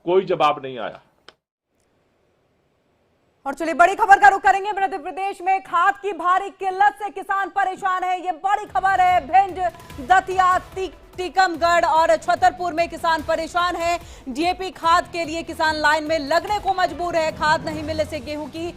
कोई जवाब नहीं आया। और चलिए बड़ी खबर का रुख करेंगे। मध्य प्रदेश में खाद की भारी किल्लत से किसान परेशान है। ये बड़ी खबर है। भिंड, दतिया, टीकमगढ़ और छतरपुर में किसान परेशान है। डीएपी खाद के लिए किसान लाइन में लगने को मजबूर है। खाद नहीं मिलने से गेहूं की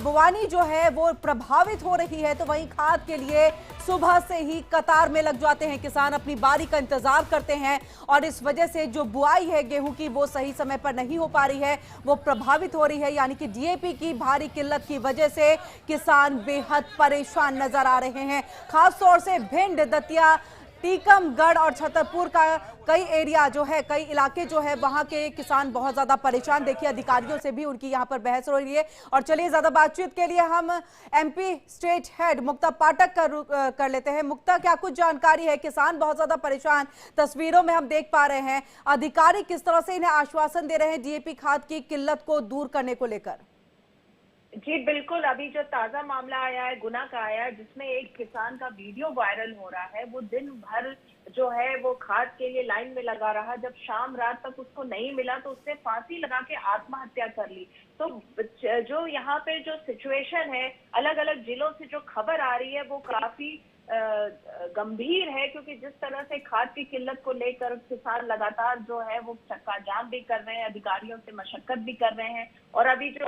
बुवानी जो है वो प्रभावित हो रही है। तो वहीं खाद के लिए सुबह से ही कतार में लग जाते हैं किसान, अपनी बारी का इंतजार करते हैं और इस वजह से जो बुआई है गेहूं की वो सही समय पर नहीं हो पा रही है, वो प्रभावित हो रही है। यानी कि डीएपी की भारी किल्लत की वजह से किसान बेहद परेशान नजर आ रहे हैं। खासतौर से भिंड, दतिया, टीकमगढ़ और छतरपुर का कई एरिया जो है, कई इलाके जो है, वहां के किसान बहुत ज्यादा परेशान। देखिए अधिकारियों से भी उनकी यहां पर बहस हो रही है। और चलिए ज्यादा बातचीत के लिए हम एमपी स्टेट हेड मुक्ता पाठक कर लेते हैं। मुक्ता, क्या कुछ जानकारी है? किसान बहुत ज्यादा परेशान तस्वीरों में हम देख पा रहे हैं। अधिकारी किस तरह से इन्हें आश्वासन दे रहे हैं डीएपी खाद की किल्लत को दूर करने को लेकर? जी बिल्कुल, अभी जो ताजा मामला आया है गुना का आया है, जिसमें एक किसान का वीडियो वायरल हो रहा है। वो दिन भर जो है वो खाद के लिए लाइन में लगा रहा। जब शाम रात तक उसको नहीं मिला तो उसने फांसी लगा के आत्महत्या कर ली। तो जो यहाँ पे जो सिचुएशन है, अलग अलग जिलों से जो खबर आ रही है वो काफी गंभीर है, क्योंकि जिस तरह से खाद की किल्लत को लेकर किसान लगातार जो है वो चक्का जाम भी कर रहे हैं, अधिकारियों से मशक्कत भी कर रहे हैं। और अभी जो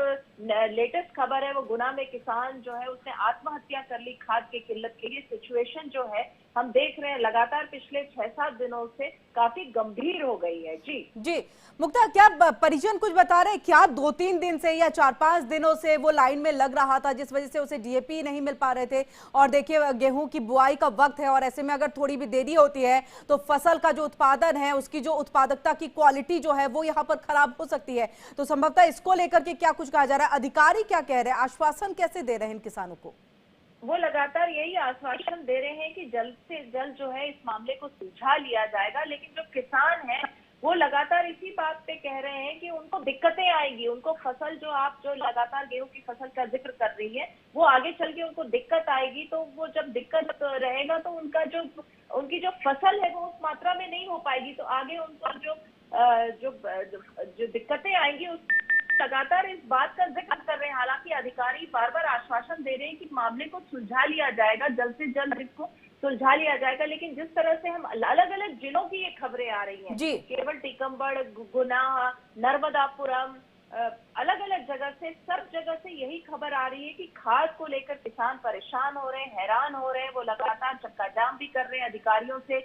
लेटेस्ट खबर है वो गुना में किसान जो है उसने आत्महत्या कर ली खाद की किल्लत के लिए। सिचुएशन जो है हम देख रहे हैं लगातार पिछले 6-7 दिनों से काफी गंभीर हो गई है। जी मुक्ता, क्या परिजन कुछ बता रहे हैं क्या 2-3 दिन से या 4-5 दिनों से वो लाइन में लग रहा था, जिस वजह से उसे डीएपी नहीं मिल पा रहे थे? और देखिए गेहूं की बुआई का वक्त है और ऐसे में अगर थोड़ी भी देरी होती है तो फसल का जो उत्पादन है, उसकी जो उत्पादकता की क्वालिटी जो है वो यहाँ पर खराब हो सकती है। तो संभवतः इसको लेकर के क्या कुछ कहा जा रहा है? अधिकारी क्या कह रहे हैं? आश्वासन कैसे दे रहे हैं इन किसानों को? वो लगातार यही आश्वासन दे रहे हैं कि जल्द से जल्द जो है इस मामले को सुलझा लिया जाएगा। लेकिन जो किसान है वो लगातार इसी बात पे कह रहे हैं कि उनको दिक्कतें आएंगी। उनको फसल जो लगातार गेहूं की फसल का जिक्र कर रही है वो आगे चल के उनको दिक्कत आएगी। तो वो जब दिक्कत रहेगा तो उनकी जो फसल है वो उस मात्रा में नहीं हो पाएगी। तो आगे उनको जो दिक्कतें आएंगी उस लगातार इस बात का जिक्र कर रहे हैं। हालांकि अधिकारी बार बार आश्वासन दे रहे हैं कि मामले को सुलझा लिया जाएगा, जल्द से जल्द इसको सुलझा लिया जाएगा। लेकिन जिस तरह से हम अलग अलग जिलों की ये खबरें आ रही हैं, केवल टीकमगढ़, गुना, नर्मदापुरम, अलग अलग जगह से, सब जगह से यही खबर आ रही है कि खाद को लेकर किसान परेशान हो रहे हैं, हैरान हो रहे हैं। वो लगातार चक्का जाम भी कर रहे हैं, अधिकारियों से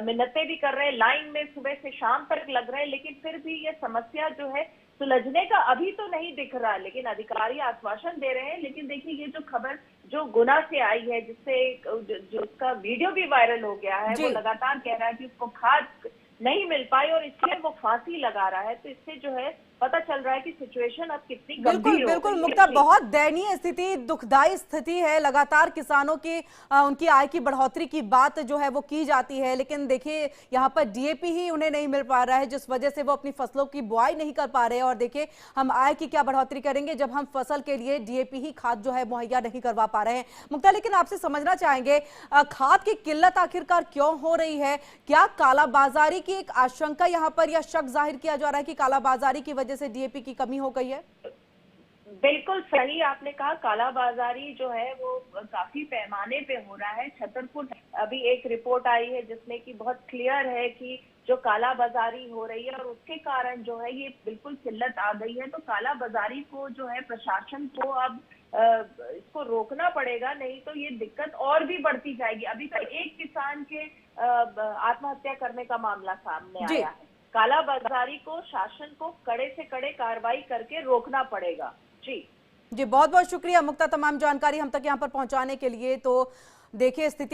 मिन्नतें भी कर रहे हैं, लाइन में सुबह से शाम तक लग रहे हैं। लेकिन फिर भी ये समस्या जो है सुलझने का अभी तो नहीं दिख रहा। लेकिन अधिकारी आश्वासन दे रहे हैं। लेकिन देखिए ये जो खबर जो गुना से आई है, जिससे जो उसका वीडियो भी वायरल हो गया है, वो लगातार कह रहा है कि उसको खाद नहीं मिल पाई और इसलिए वो फांसी लगा रहा है। तो इससे जो है पता चल रहा है कि सिचुएशन अब कितनी गंभीर हो गई है। बिल्कुल मुक्ता, बहुत दयनीय स्थिति, दुखदाई स्थिति है। लगातार किसानों की उनकी आय की बढ़ोतरी की बात जो है वो की जाती है, लेकिन देखिए यहाँ पर डीएपी ही उन्हें नहीं मिल पा रहा है, जिस वजह से वो अपनी फसलों की बुआई नहीं कर पा रहे हैं। और देखिए हम आय की क्या बढ़ोतरी करेंगे जब हम फसल के लिए डीएपी ही खाद जो है मुहैया नहीं करवा पा रहे हैं। मुक्ता, लेकिन आपसे समझना चाहेंगे खाद की किल्लत आखिरकार क्यों हो रही है? क्या कालाबाजारी की एक आशंका यहाँ पर या शक जाहिर किया जा रहा है कि कालाबाजारी की वजह से डीएपी की कमी हो गई है? बिल्कुल सही आपने कहा, कालाबाजारी जो है वो काफी पैमाने पे हो रहा है। छतरपुर अभी एक रिपोर्ट आई है जिसमें कि बहुत क्लियर है कि जो कालाबाजारी हो रही है और उसके कारण जो है ये बिल्कुल किल्लत आ गई है। तो कालाबाजारी को जो है प्रशासन को अब इसको रोकना पड़ेगा, नहीं तो ये दिक्कत और भी बढ़ती जाएगी। अभी तो एक किसान के आत्महत्या करने का मामला सामने आया है। कालाबाजारी को शासन को कड़े से कड़े कार्रवाई करके रोकना पड़ेगा। जी बहुत बहुत शुक्रिया मुक्ता, तमाम जानकारी हम तक यहाँ पर पहुंचाने के लिए। तो देखिए स्थिति